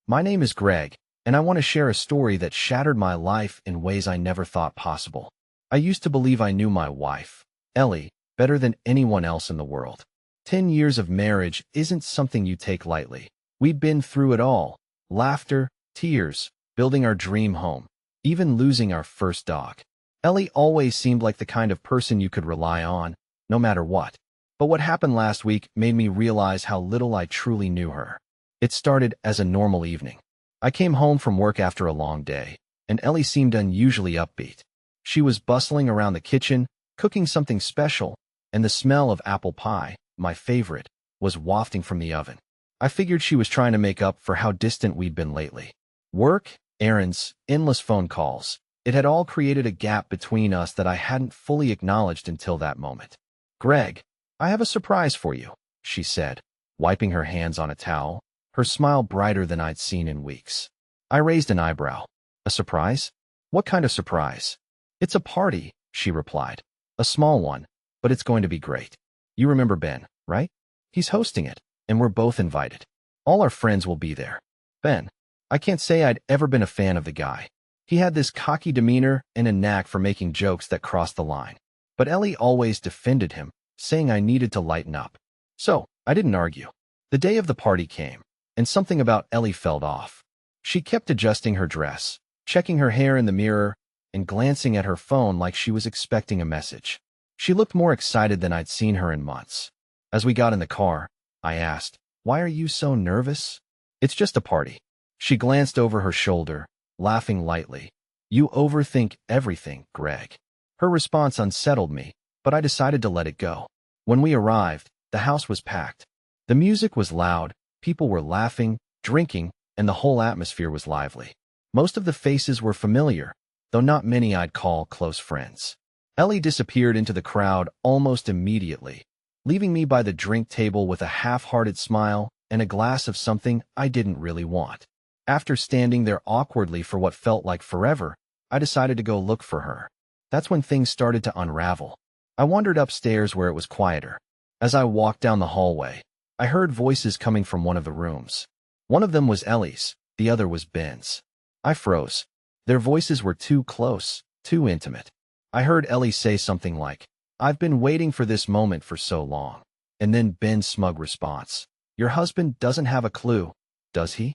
My name is Greg, and I want to share a story that shattered my life in ways I never thought possible. I used to believe I knew my wife, Ellie, better than anyone else in the world. 10 years of marriage isn't something you take lightly. We'd been through it all: laughter, tears, building our dream home, even losing our first dog. Ellie always seemed like the kind of person you could rely on, no matter what. But what happened last week made me realize how little I truly knew her. It started as a normal evening. I came home from work after a long day, and Ellie seemed unusually upbeat. She was bustling around the kitchen, cooking something special, and the smell of apple pie, my favorite, was wafting from the oven. I figured she was trying to make up for how distant we'd been lately. Work, errands, endless phone calls. It had all created a gap between us that I hadn't fully acknowledged until that moment. "Greg, I have a surprise for you," she said, wiping her hands on a towel, her smile brighter than I'd seen in weeks. I raised an eyebrow. "A surprise? What kind of surprise?" "It's a party," she replied. "A small one, but it's going to be great. You remember Ben, right? He's hosting it, and we're both invited. All our friends will be there." Ben. I can't say I'd ever been a fan of the guy. He had this cocky demeanor and a knack for making jokes that crossed the line. But Ellie always defended him, saying I needed to lighten up. So, I didn't argue. The day of the party came, and something about Ellie felt off. She kept adjusting her dress, checking her hair in the mirror, and glancing at her phone like she was expecting a message. She looked more excited than I'd seen her in months. As we got in the car, I asked, "Why are you so nervous?" "It's just a party." She glanced over her shoulder, laughing lightly. "You overthink everything, Greg." Her response unsettled me, but I decided to let it go. When we arrived, the house was packed. The music was loud, people were laughing, drinking, and the whole atmosphere was lively. Most of the faces were familiar, though not many I'd call close friends. Ellie disappeared into the crowd almost immediately, leaving me by the drink table with a half-hearted smile and a glass of something I didn't really want. After standing there awkwardly for what felt like forever, I decided to go look for her. That's when things started to unravel. I wandered upstairs where it was quieter. As I walked down the hallway, I heard voices coming from one of the rooms. One of them was Ellie's, the other was Ben's. I froze. Their voices were too close, too intimate. I heard Ellie say something like, "I've been waiting for this moment for so long." And then Ben's smug response, "Your husband doesn't have a clue, does he?"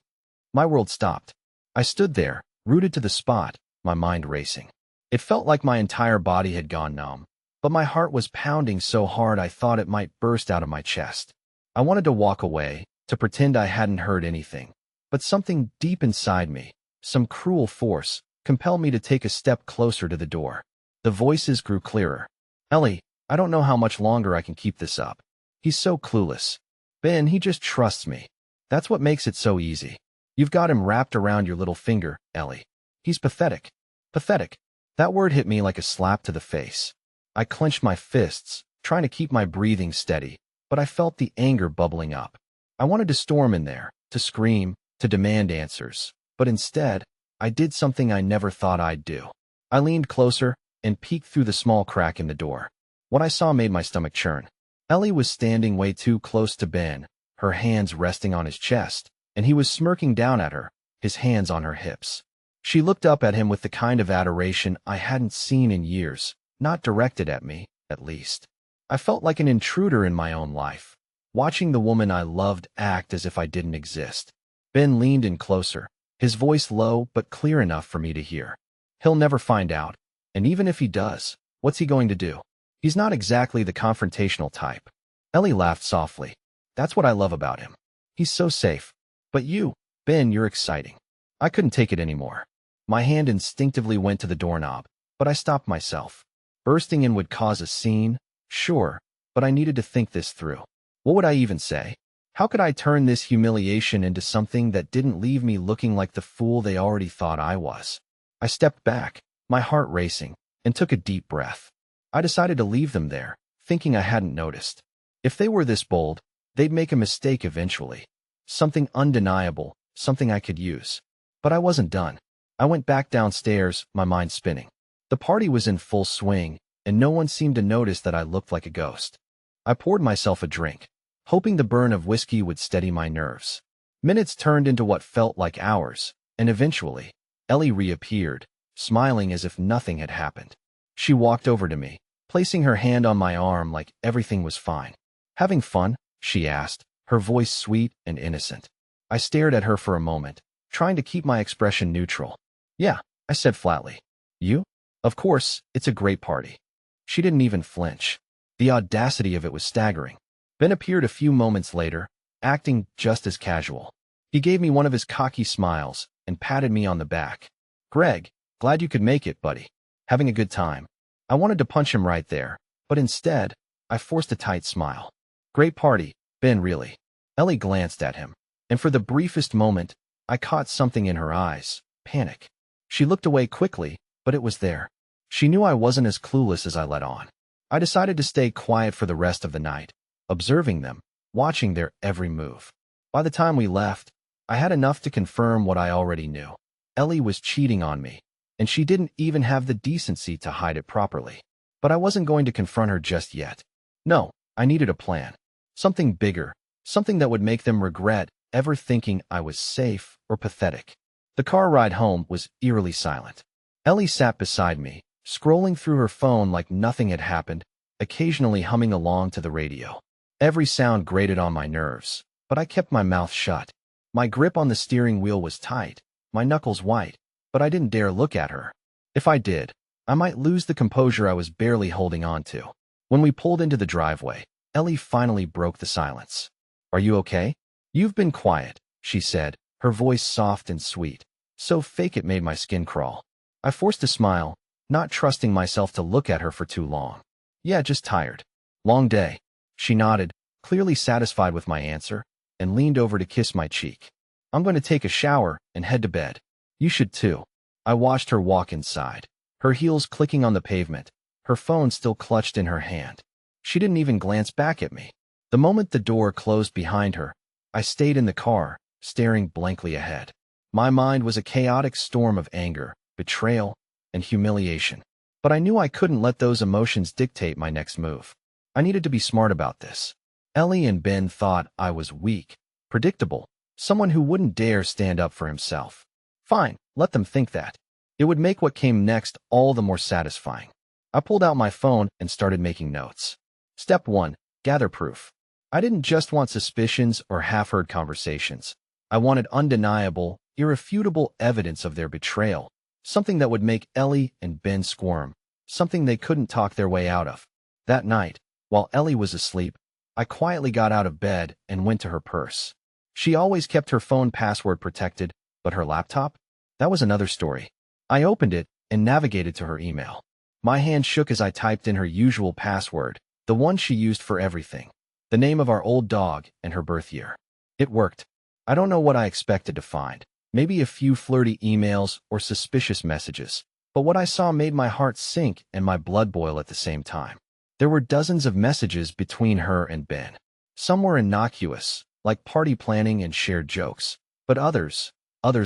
My world stopped. I stood there, rooted to the spot, my mind racing. It felt like my entire body had gone numb, but my heart was pounding so hard I thought it might burst out of my chest. I wanted to walk away, to pretend I hadn't heard anything, but something deep inside me, some cruel force, compelled me to take a step closer to the door. The voices grew clearer. "Ellie, I don't know how much longer I can keep this up. He's so clueless. Ben, he just trusts me. That's what makes it so easy. You've got him wrapped around your little finger, Ellie. He's pathetic." Pathetic. That word hit me like a slap to the face. I clenched my fists, trying to keep my breathing steady, but I felt the anger bubbling up. I wanted to storm in there, to scream, to demand answers. But instead, I did something I never thought I'd do. I leaned closer and peeked through the small crack in the door. What I saw made my stomach churn. Ellie was standing way too close to Ben, her hands resting on his chest, and he was smirking down at her, his hands on her hips. She looked up at him with the kind of adoration I hadn't seen in years, not directed at me, at least. I felt like an intruder in my own life, watching the woman I loved act as if I didn't exist. Ben leaned in closer, his voice low but clear enough for me to hear. "He'll never find out, and even if he does, what's he going to do? He's not exactly the confrontational type." Ellie laughed softly. "That's what I love about him. He's so safe. But you, Ben, you're exciting." I couldn't take it anymore. My hand instinctively went to the doorknob, but I stopped myself. Bursting in would cause a scene, sure, but I needed to think this through. What would I even say? How could I turn this humiliation into something that didn't leave me looking like the fool they already thought I was? I stepped back, my heart racing, and took a deep breath. I decided to leave them there, thinking I hadn't noticed. If they were this bold, they'd make a mistake eventually. Something undeniable, something I could use. But I wasn't done. I went back downstairs, my mind spinning. The party was in full swing, and no one seemed to notice that I looked like a ghost. I poured myself a drink, hoping the burn of whiskey would steady my nerves. Minutes turned into what felt like hours, and eventually, Ellie reappeared, smiling as if nothing had happened. She walked over to me, placing her hand on my arm like everything was fine. "Having fun?" she asked, her voice sweet and innocent. I stared at her for a moment, trying to keep my expression neutral. "Yeah," I said flatly. "You?" "Of course, it's a great party." She didn't even flinch. The audacity of it was staggering. Ben appeared a few moments later, acting just as casual. He gave me one of his cocky smiles and patted me on the back. "Greg, glad you could make it, buddy. Having a good time." I wanted to punch him right there, but instead, I forced a tight smile. "Great party, Ben, really." Ellie glanced at him, and for the briefest moment, I caught something in her eyes, panic. She looked away quickly, but it was there. She knew I wasn't as clueless as I let on. I decided to stay quiet for the rest of the night, observing them, watching their every move. By the time we left, I had enough to confirm what I already knew. Ellie was cheating on me, and she didn't even have the decency to hide it properly. But I wasn't going to confront her just yet. No, I needed a plan. Something bigger, something that would make them regret ever thinking I was safe or pathetic. The car ride home was eerily silent. Ellie sat beside me, scrolling through her phone like nothing had happened, occasionally humming along to the radio. Every sound grated on my nerves, but I kept my mouth shut. My grip on the steering wheel was tight, my knuckles white, but I didn't dare look at her. If I did, I might lose the composure I was barely holding on to. When we pulled into the driveway, Ellie finally broke the silence. "Are you okay?" "You've been quiet," she said, her voice soft and sweet, so fake it made my skin crawl. I forced a smile, not trusting myself to look at her for too long. "Yeah, just tired." "Long day." She nodded, clearly satisfied with my answer, and leaned over to kiss my cheek. "I'm going to take a shower and head to bed. You should too." I watched her walk inside, her heels clicking on the pavement, her phone still clutched in her hand. She didn't even glance back at me. The moment the door closed behind her, I stayed in the car, staring blankly ahead. My mind was a chaotic storm of anger, betrayal, and humiliation. But I knew I couldn't let those emotions dictate my next move. I needed to be smart about this. Ellie and Ben thought I was weak, predictable, someone who wouldn't dare stand up for himself. Fine, let them think that. It would make what came next all the more satisfying. I pulled out my phone and started making notes. Step 1. Gather proof. I didn't just want suspicions or half-heard conversations. I wanted undeniable, irrefutable evidence of their betrayal, something that would make Ellie and Ben squirm, something they couldn't talk their way out of. That night, while Ellie was asleep, I quietly got out of bed and went to her purse. She always kept her phone password protected, but her laptop? That was another story. I opened it and navigated to her email. My hand shook as I typed in her usual password, the one she used for everything, the name of our old dog and her birth year. It worked. I don't know what I expected to find, maybe a few flirty emails or suspicious messages, but what I saw made my heart sink and my blood boil at the same time. There were dozens of messages between her and Ben. Some were innocuous, like party planning and shared jokes, but others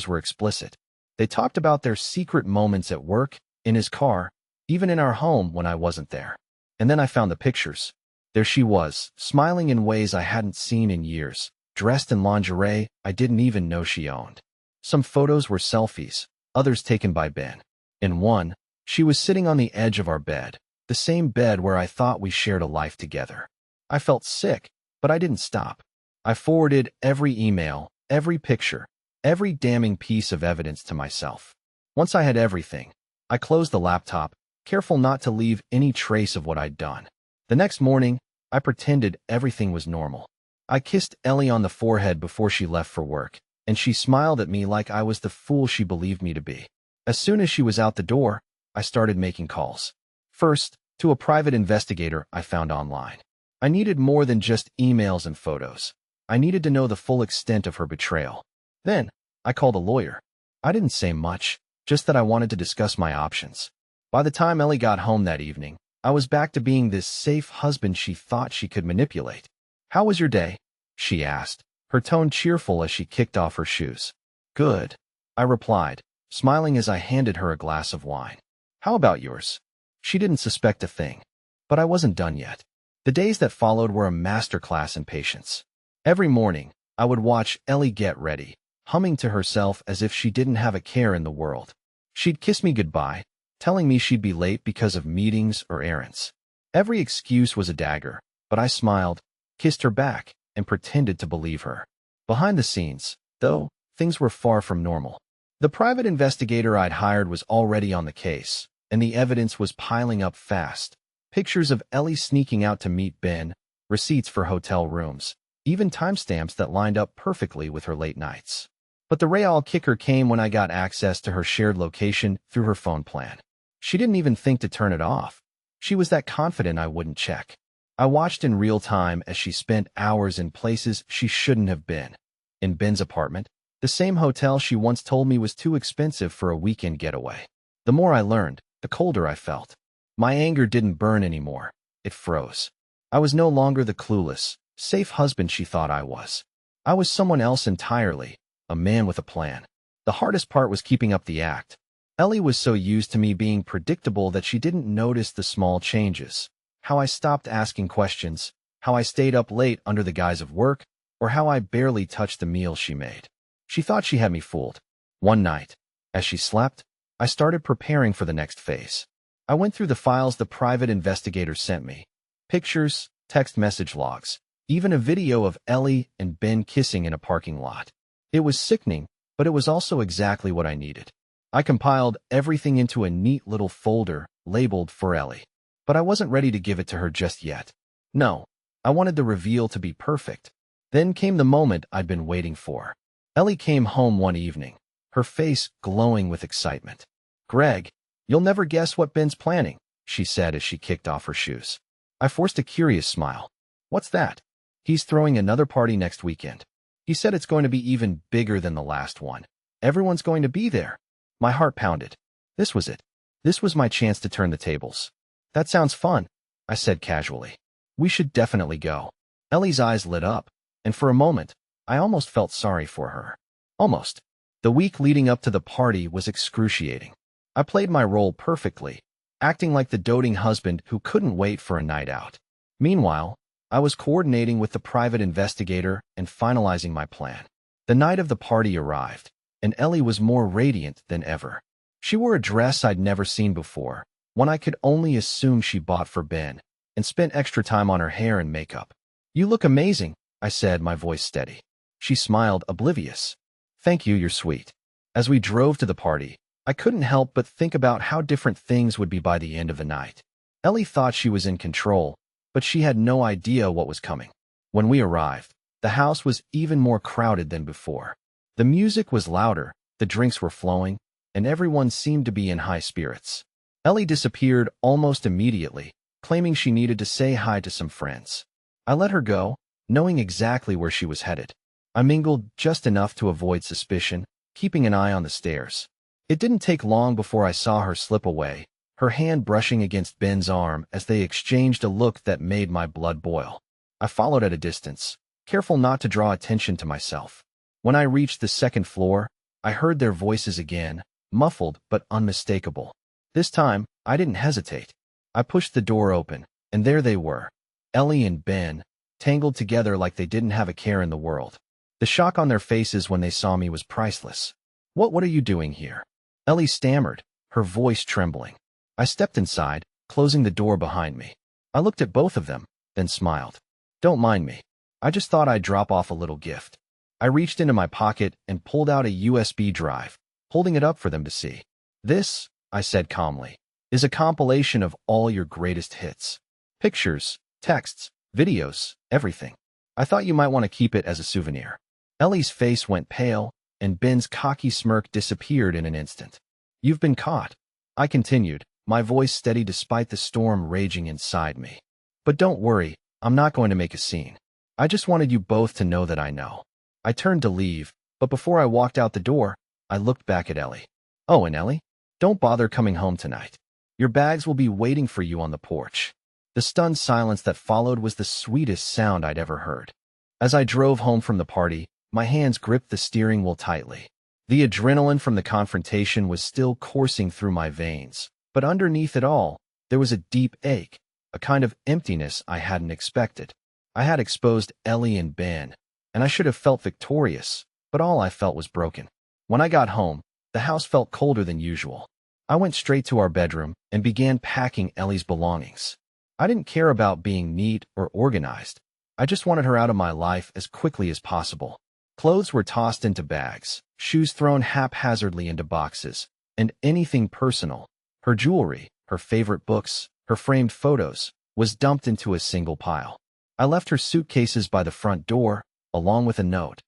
were explicit. They talked about their secret moments at work, in his car, even in our home when I wasn't there. And then I found the pictures. There she was, smiling in ways I hadn't seen in years, dressed in lingerie I didn't even know she owned. Some photos were selfies, others taken by Ben. In one, she was sitting on the edge of our bed, the same bed where I thought we shared a life together. I felt sick, but I didn't stop. I forwarded every email, every picture, every damning piece of evidence to myself. Once I had everything, I closed the laptop, careful not to leave any trace of what I'd done. The next morning, I pretended everything was normal. I kissed Ellie on the forehead before she left for work, and she smiled at me like I was the fool she believed me to be. As soon as she was out the door, I started making calls. First, to a private investigator I found online. I needed more than just emails and photos. I needed to know the full extent of her betrayal. Then, I called a lawyer. I didn't say much, just that I wanted to discuss my options. By the time Ellie got home that evening, I was back to being this safe husband she thought she could manipulate. "How was your day?" she asked, her tone cheerful as she kicked off her shoes. "Good," I replied, smiling as I handed her a glass of wine. "How about yours?" She didn't suspect a thing. But I wasn't done yet. The days that followed were a masterclass in patience. Every morning, I would watch Ellie get ready, humming to herself as if she didn't have a care in the world. She'd kiss me goodbye, telling me she'd be late because of meetings or errands. Every excuse was a dagger, but I smiled, kissed her back, and pretended to believe her. Behind the scenes, though, things were far from normal. The private investigator I'd hired was already on the case, and the evidence was piling up fast. Pictures of Ellie sneaking out to meet Ben, receipts for hotel rooms, even timestamps that lined up perfectly with her late nights. But the real kicker came when I got access to her shared location through her phone plan. She didn't even think to turn it off. She was that confident I wouldn't check. I watched in real time as she spent hours in places she shouldn't have been. In Ben's apartment, the same hotel she once told me was too expensive for a weekend getaway. The more I learned, the colder I felt. My anger didn't burn anymore. It froze. I was no longer the clueless, safe husband she thought I was. I was someone else entirely, a man with a plan. The hardest part was keeping up the act. Ellie was so used to me being predictable that she didn't notice the small changes. How I stopped asking questions, how I stayed up late under the guise of work, or how I barely touched the meals she made. She thought she had me fooled. One night, as she slept, I started preparing for the next phase. I went through the files the private investigator sent me. Pictures, text message logs, even a video of Ellie and Ben kissing in a parking lot. It was sickening, but it was also exactly what I needed. I compiled everything into a neat little folder labeled for Ellie. But I wasn't ready to give it to her just yet. No, I wanted the reveal to be perfect. Then came the moment I'd been waiting for. Ellie came home one evening, her face glowing with excitement. "Greg, you'll never guess what Ben's planning," she said as she kicked off her shoes. I forced a curious smile. "What's that?" "He's throwing another party next weekend. He said it's going to be even bigger than the last one. Everyone's going to be there." My heart pounded. This was it. This was my chance to turn the tables. "That sounds fun," I said casually. "We should definitely go." Ellie's eyes lit up, and for a moment, I almost felt sorry for her. Almost. The week leading up to the party was excruciating. I played my role perfectly, acting like the doting husband who couldn't wait for a night out. Meanwhile, I was coordinating with the private investigator and finalizing my plan. The night of the party arrived, and Ellie was more radiant than ever. She wore a dress I'd never seen before, one I could only assume she bought for Ben, and spent extra time on her hair and makeup. "You look amazing," I said, my voice steady. She smiled, oblivious. "Thank you, you're sweet." As we drove to the party, I couldn't help but think about how different things would be by the end of the night. Ellie thought she was in control, but she had no idea what was coming. When we arrived, the house was even more crowded than before. The music was louder, the drinks were flowing, and everyone seemed to be in high spirits. Ellie disappeared almost immediately, claiming she needed to say hi to some friends. I let her go, knowing exactly where she was headed. I mingled just enough to avoid suspicion, keeping an eye on the stairs. It didn't take long before I saw her slip away, her hand brushing against Ben's arm as they exchanged a look that made my blood boil. I followed at a distance, careful not to draw attention to myself. When I reached the second floor, I heard their voices again, muffled but unmistakable. This time, I didn't hesitate. I pushed the door open, and there they were, Ellie and Ben, tangled together like they didn't have a care in the world. The shock on their faces when they saw me was priceless. What are you doing here?" Ellie stammered, her voice trembling. I stepped inside, closing the door behind me. I looked at both of them, then smiled. "Don't mind me. I just thought I'd drop off a little gift." I reached into my pocket and pulled out a USB drive, holding it up for them to see. "This," I said calmly, "is a compilation of all your greatest hits. Pictures, texts, videos, everything. I thought you might want to keep it as a souvenir." Ellie's face went pale, and Ben's cocky smirk disappeared in an instant. "You've been caught," I continued, my voice steady despite the storm raging inside me. "But don't worry, I'm not going to make a scene. I just wanted you both to know that I know." I turned to leave, but before I walked out the door, I looked back at Ellie. "Oh, and Ellie, don't bother coming home tonight. Your bags will be waiting for you on the porch." The stunned silence that followed was the sweetest sound I'd ever heard. As I drove home from the party, my hands gripped the steering wheel tightly. The adrenaline from the confrontation was still coursing through my veins, but underneath it all, there was a deep ache, a kind of emptiness I hadn't expected. I had exposed Ellie and Ben, and I should have felt victorious, but all I felt was broken. When I got home, the house felt colder than usual. I went straight to our bedroom and began packing Ellie's belongings. I didn't care about being neat or organized. I just wanted her out of my life as quickly as possible. Clothes were tossed into bags, shoes thrown haphazardly into boxes, and anything personal, her jewelry, her favorite books, her framed photos, was dumped into a single pile. I left her suitcases by the front door, along with a note.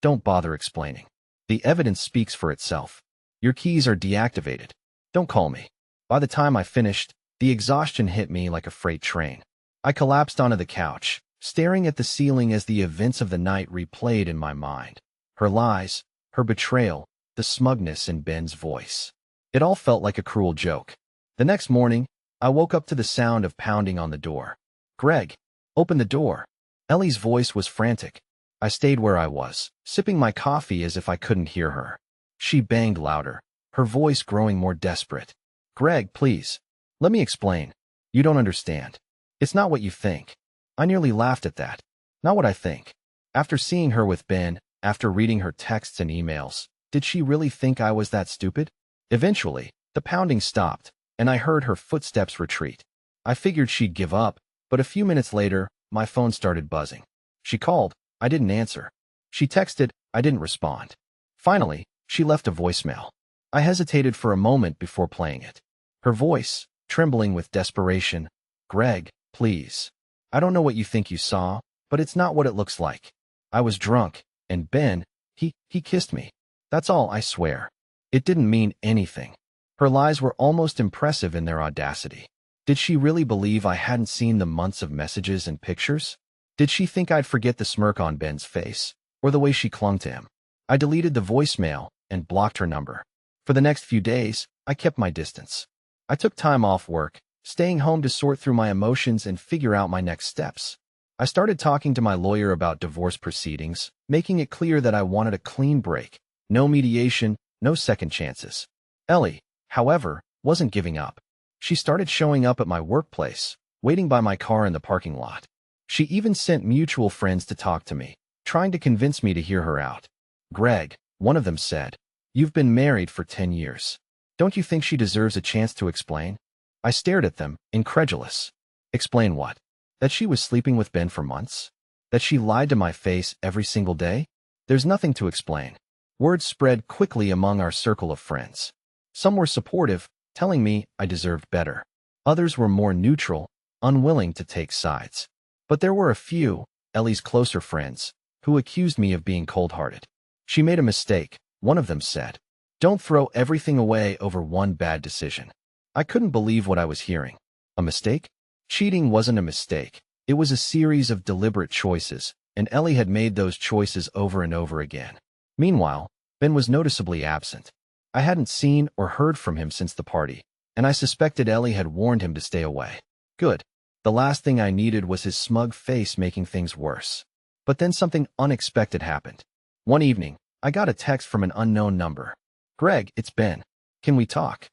Don't bother explaining. The evidence speaks for itself. Your keys are deactivated. Don't call me. By the time I finished, the exhaustion hit me like a freight train. I collapsed onto the couch, staring at the ceiling as the events of the night replayed in my mind. Her lies, her betrayal, the smugness in Ben's voice. It all felt like a cruel joke. The next morning, I woke up to the sound of pounding on the door. Greg, open the door. Ellie's voice was frantic. I stayed where I was, sipping my coffee as if I couldn't hear her. She banged louder, her voice growing more desperate. Greg, please. Let me explain. You don't understand. It's not what you think. I nearly laughed at that. Not what I think. After seeing her with Ben, after reading her texts and emails, did she really think I was that stupid? Eventually, the pounding stopped, and I heard her footsteps retreat. I figured she'd give up, but a few minutes later, my phone started buzzing. She called. I didn't answer. She texted. I didn't respond. Finally, she left a voicemail. I hesitated for a moment before playing it. Her voice, trembling with desperation. Greg, please. I don't know what you think you saw, but it's not what it looks like. I was drunk, and Ben, he kissed me. That's all, I swear. It didn't mean anything. Her lies were almost impressive in their audacity. Did she really believe I hadn't seen the months of messages and pictures? Did she think I'd forget the smirk on Ben's face, or the way she clung to him? I deleted the voicemail and blocked her number. For the next few days, I kept my distance. I took time off work, staying home to sort through my emotions and figure out my next steps. I started talking to my lawyer about divorce proceedings, making it clear that I wanted a clean break. No mediation, no second chances. Ellie, however, wasn't giving up. She started showing up at my workplace, waiting by my car in the parking lot. She even sent mutual friends to talk to me, trying to convince me to hear her out. Greg, one of them said, you've been married for 10 years. Don't you think she deserves a chance to explain? I stared at them, incredulous. Explain what? That she was sleeping with Ben for months? That she lied to my face every single day? There's nothing to explain. Words spread quickly among our circle of friends. Some were supportive, telling me I deserved better. Others were more neutral, unwilling to take sides. But there were a few, Ellie's closer friends, who accused me of being cold-hearted. She made a mistake, one of them said. Don't throw everything away over one bad decision. I couldn't believe what I was hearing. A mistake? Cheating wasn't a mistake. It was a series of deliberate choices, and Ellie had made those choices over and over again. Meanwhile, Ben was noticeably absent. I hadn't seen or heard from him since the party, and I suspected Ellie had warned him to stay away. Good. The last thing I needed was his smug face making things worse. But then something unexpected happened. One evening, I got a text from an unknown number. Greg, it's Ben. Can we talk?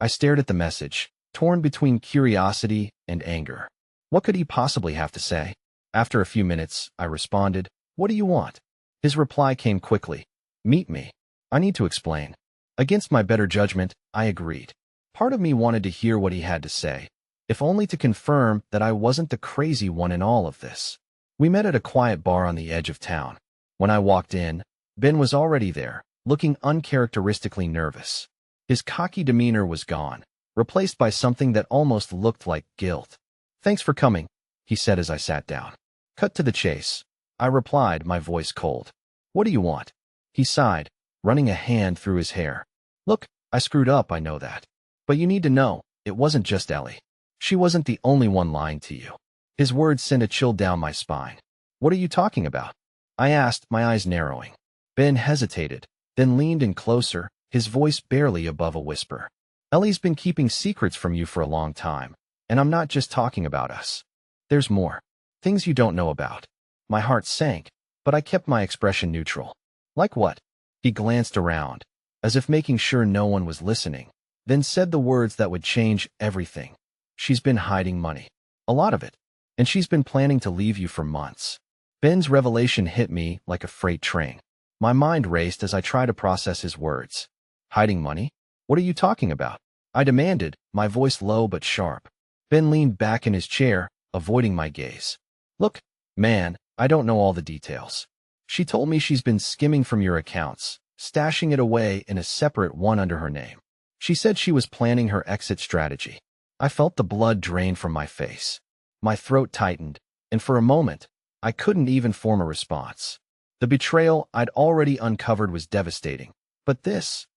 I stared at the message, torn between curiosity and anger. What could he possibly have to say? After a few minutes, I responded, what do you want? His reply came quickly. Meet me. I need to explain. Against my better judgment, I agreed. Part of me wanted to hear what he had to say, if only to confirm that I wasn't the crazy one in all of this. We met at a quiet bar on the edge of town. When I walked in, Ben was already there, looking uncharacteristically nervous. His cocky demeanor was gone, replaced by something that almost looked like guilt. Thanks for coming, he said as I sat down. Cut to the chase. I replied, my voice cold. What do you want? He sighed, running a hand through his hair. Look, I screwed up, I know that. But you need to know, it wasn't just Ellie. She wasn't the only one lying to you. His words sent a chill down my spine. What are you talking about? I asked, my eyes narrowing. Ben hesitated, then leaned in closer, his voice barely above a whisper. Ellie's been keeping secrets from you for a long time, and I'm not just talking about us. There's more. Things you don't know about. My heart sank, but I kept my expression neutral. Like what? He glanced around, as if making sure no one was listening, then said the words that would change everything. She's been hiding money. A lot of it. And she's been planning to leave you for months. Ben's revelation hit me like a freight train. My mind raced as I tried to process his words. Hiding money? What are you talking about? I demanded, my voice low but sharp. Ben leaned back in his chair, avoiding my gaze. Look, man, I don't know all the details. She told me she's been skimming from your accounts, stashing it away in a separate one under her name. She said she was planning her exit strategy. I felt the blood drain from my face. My throat tightened, and for a moment, I couldn't even form a response. The betrayal I'd already uncovered was devastating. But this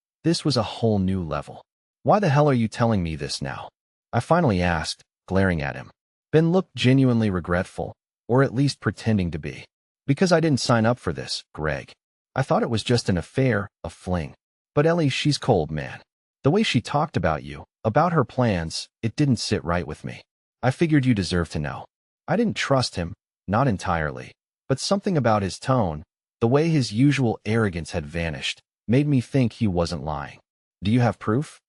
was a whole new level. Why the hell are you telling me this now? I finally asked, glaring at him. Ben looked genuinely regretful, or at least pretending to be. Because I didn't sign up for this, Greg. I thought it was just an affair, a fling. But Ellie, she's cold, man. The way she talked about you, about her plans, it didn't sit right with me. I figured you deserved to know. I didn't trust him, not entirely, but something about his tone, the way his usual arrogance had vanished, made me think he wasn't lying. Do you have proof?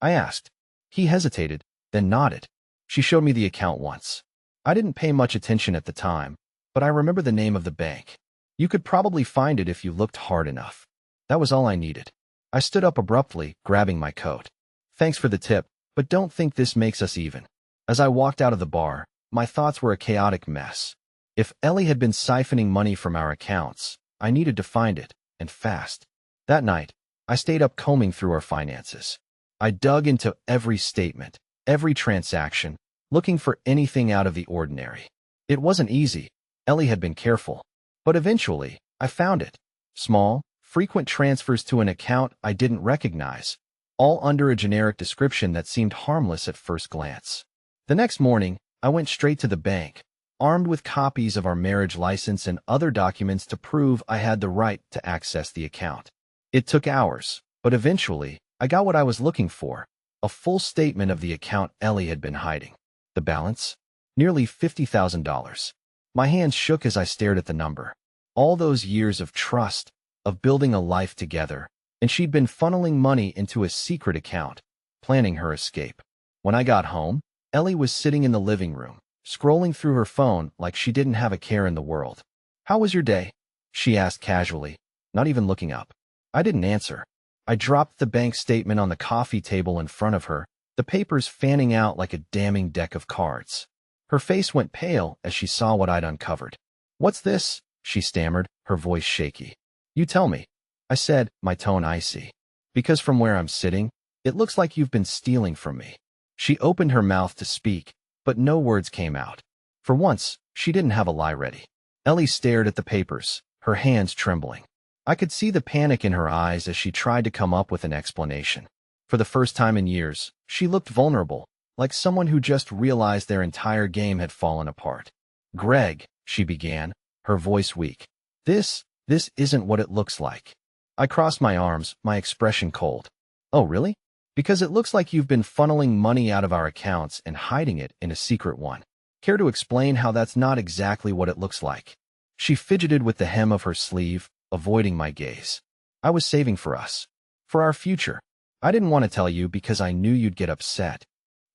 I asked. He hesitated, then nodded. She showed me the account once. I didn't pay much attention at the time, but I remember the name of the bank. You could probably find it if you looked hard enough. That was all I needed. I stood up abruptly, grabbing my coat. Thanks for the tip, but don't think this makes us even. As I walked out of the bar, my thoughts were a chaotic mess. If Ellie had been siphoning money from our accounts, I needed to find it, and fast. That night, I stayed up combing through our finances. I dug into every statement, every transaction, looking for anything out of the ordinary. It wasn't easy. Ellie had been careful. But eventually, I found it. Small, frequent transfers to an account I didn't recognize, all under a generic description that seemed harmless at first glance. The next morning, I went straight to the bank, armed with copies of our marriage license and other documents to prove I had the right to access the account. It took hours, but eventually, I got what I was looking for, a full statement of the account Ellie had been hiding. The balance? Nearly $50,000. My hands shook as I stared at the number. All those years of trust, of building a life together, and she'd been funneling money into a secret account, planning her escape. When I got home, Ellie was sitting in the living room, scrolling through her phone like she didn't have a care in the world. How was your day? She asked casually, not even looking up. I didn't answer. I dropped the bank statement on the coffee table in front of her, the papers fanning out like a damning deck of cards. Her face went pale as she saw what I'd uncovered. What's this? She stammered, her voice shaky. You tell me, I said, my tone icy. Because from where I'm sitting, it looks like you've been stealing from me. She opened her mouth to speak, but no words came out. For once, she didn't have a lie ready. Ellie stared at the papers, her hands trembling. I could see the panic in her eyes as she tried to come up with an explanation. For the first time in years, she looked vulnerable, like someone who just realized their entire game had fallen apart. Greg, she began, her voice weak. This isn't what it looks like. I crossed my arms, my expression cold. Oh, really? Because it looks like you've been funneling money out of our accounts and hiding it in a secret one. Care to explain how that's not exactly what it looks like? She fidgeted with the hem of her sleeve, avoiding my gaze. I was saving for us. For our future. I didn't want to tell you because I knew you'd get upset.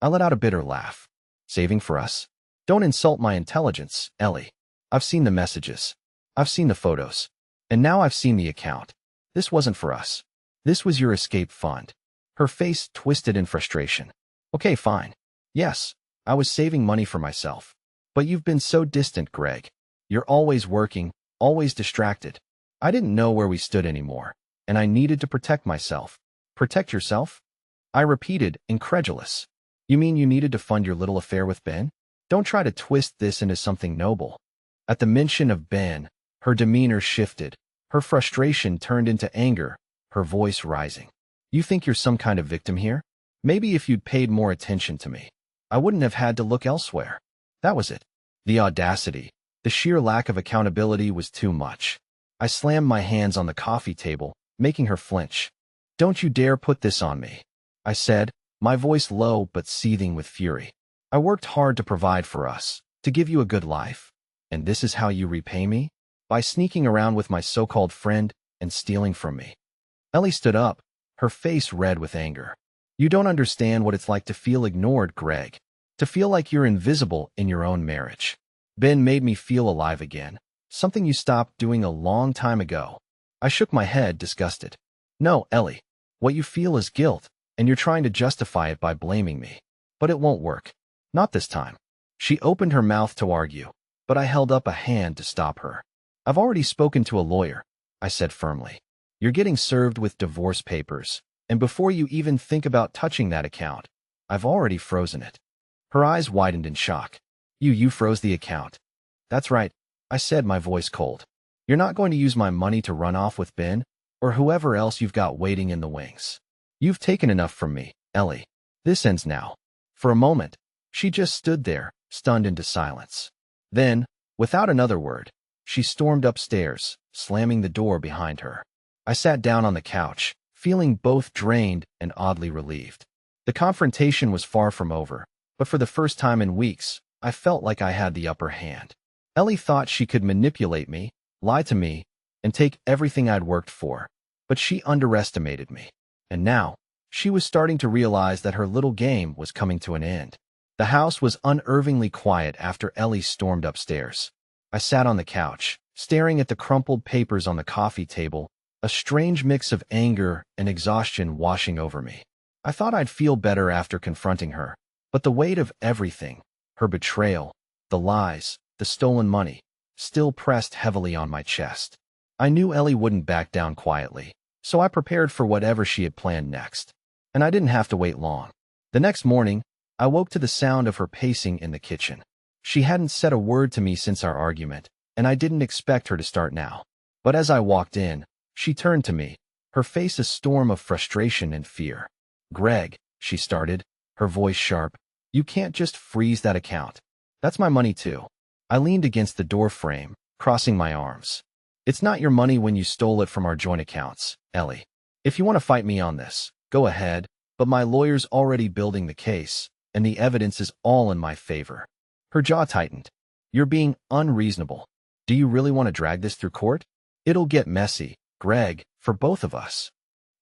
I let out a bitter laugh. Saving for us? Don't insult my intelligence, Ellie. I've seen the messages. I've seen the photos. And now I've seen the account. This wasn't for us. This was your escape fund. Her face twisted in frustration. Okay, fine. Yes, I was saving money for myself. But you've been so distant, Greg. You're always working, always distracted. I didn't know where we stood anymore, and I needed to protect myself. Protect yourself? I repeated, incredulous. You mean you needed to fund your little affair with Ben? Don't try to twist this into something noble. At the mention of Ben, her demeanor shifted. Her frustration turned into anger, her voice rising. You think you're some kind of victim here? Maybe if you'd paid more attention to me, I wouldn't have had to look elsewhere. That was it. The audacity, the sheer lack of accountability was too much. I slammed my hands on the coffee table, making her flinch. Don't you dare put this on me, I said, my voice low but seething with fury. I worked hard to provide for us, to give you a good life. And this is how you repay me? By sneaking around with my so-called friend and stealing from me. Ellie stood up, her face red with anger. You don't understand what it's like to feel ignored, Greg. To feel like you're invisible in your own marriage. Ben made me feel alive again. Something you stopped doing a long time ago. I shook my head, disgusted. No, Ellie. What you feel is guilt, and you're trying to justify it by blaming me. But it won't work. Not this time. She opened her mouth to argue, but I held up a hand to stop her. I've already spoken to a lawyer, I said firmly. You're getting served with divorce papers, and before you even think about touching that account, I've already frozen it. Her eyes widened in shock. You froze the account. That's right, I said, my voice cold. You're not going to use my money to run off with Ben, or whoever else you've got waiting in the wings. You've taken enough from me, Ellie. This ends now. For a moment, she just stood there, stunned into silence. Then, without another word, she stormed upstairs, slamming the door behind her. I sat down on the couch, feeling both drained and oddly relieved. The confrontation was far from over, but for the first time in weeks, I felt like I had the upper hand. Ellie thought she could manipulate me, lie to me, and take everything I'd worked for, but she underestimated me. And now, she was starting to realize that her little game was coming to an end. The house was unnervingly quiet after Ellie stormed upstairs. I sat on the couch, staring at the crumpled papers on the coffee table, a strange mix of anger and exhaustion washing over me. I thought I'd feel better after confronting her, but the weight of everything, her betrayal, the lies, the stolen money, still pressed heavily on my chest. I knew Ellie wouldn't back down quietly, so I prepared for whatever she had planned next. And I didn't have to wait long. The next morning, I woke to the sound of her pacing in the kitchen. She hadn't said a word to me since our argument, and I didn't expect her to start now. But as I walked in, she turned to me, her face a storm of frustration and fear. Greg, she started, her voice sharp, you can't just freeze that account. That's my money too. I leaned against the door frame, crossing my arms. It's not your money when you stole it from our joint accounts, Ellie. If you want to fight me on this, go ahead, but my lawyer's already building the case, and the evidence is all in my favor. Her jaw tightened. You're being unreasonable. Do you really want to drag this through court? It'll get messy, Greg, for both of us.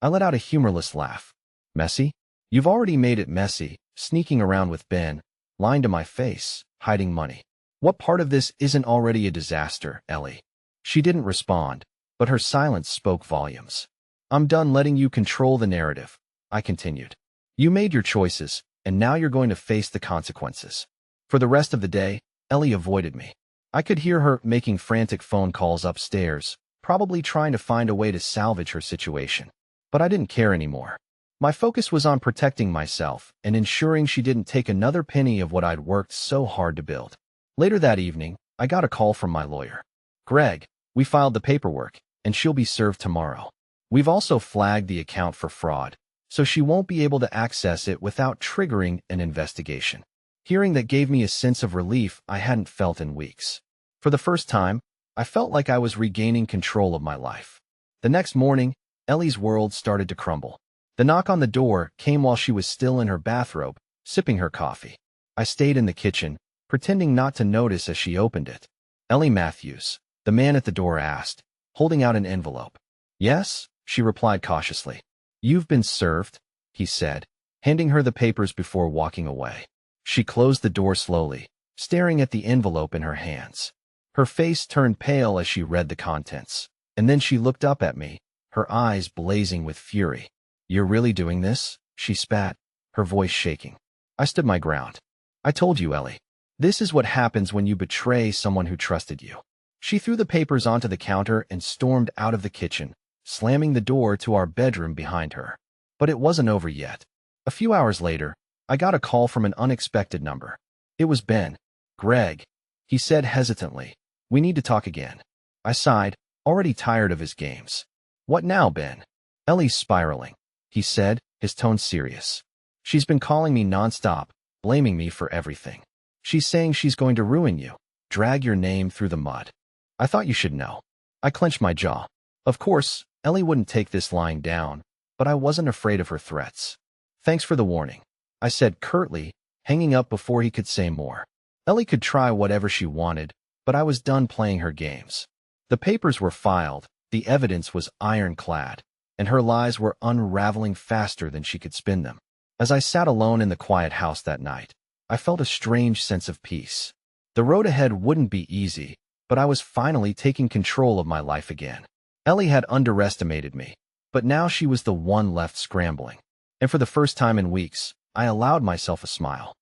I let out a humorless laugh. Messy? You've already made it messy, sneaking around with Ben, lying to my face, hiding money. What part of this isn't already a disaster, Ellie? She didn't respond, but her silence spoke volumes. I'm done letting you control the narrative, I continued. You made your choices, and now you're going to face the consequences. For the rest of the day, Ellie avoided me. I could hear her making frantic phone calls upstairs, probably trying to find a way to salvage her situation. But I didn't care anymore. My focus was on protecting myself and ensuring she didn't take another penny of what I'd worked so hard to build. Later that evening, I got a call from my lawyer. Greg, we filed the paperwork, and she'll be served tomorrow. We've also flagged the account for fraud, so she won't be able to access it without triggering an investigation. Hearing that gave me a sense of relief I hadn't felt in weeks. For the first time, I felt like I was regaining control of my life. The next morning, Ellie's world started to crumble. The knock on the door came while she was still in her bathrobe, sipping her coffee. I stayed in the kitchen, pretending not to notice as she opened it. Ellie Matthews, the man at the door asked, holding out an envelope. Yes, she replied cautiously. You've been served, he said, handing her the papers before walking away. She closed the door slowly, staring at the envelope in her hands. Her face turned pale as she read the contents, and then she looked up at me, her eyes blazing with fury. You're really doing this? She spat, her voice shaking. I stood my ground. I told you, Ellie. This is what happens when you betray someone who trusted you. She threw the papers onto the counter and stormed out of the kitchen, slamming the door to our bedroom behind her. But it wasn't over yet. A few hours later, I got a call from an unexpected number. It was Ben. Greg, he said hesitantly. We need to talk again. I sighed, already tired of his games. What now, Ben? Ellie's spiraling, he said, his tone serious. She's been calling me nonstop, blaming me for everything. She's saying she's going to ruin you, drag your name through the mud. I thought you should know. I clenched my jaw. Of course, Ellie wouldn't take this lying down, but I wasn't afraid of her threats. Thanks for the warning, I said curtly, hanging up before he could say more. Ellie could try whatever she wanted, but I was done playing her games. The papers were filed, the evidence was ironclad, and her lies were unraveling faster than she could spin them. As I sat alone in the quiet house that night, I felt a strange sense of peace. The road ahead wouldn't be easy, but I was finally taking control of my life again. Ellie had underestimated me, but now she was the one left scrambling. And for the first time in weeks, I allowed myself a smile.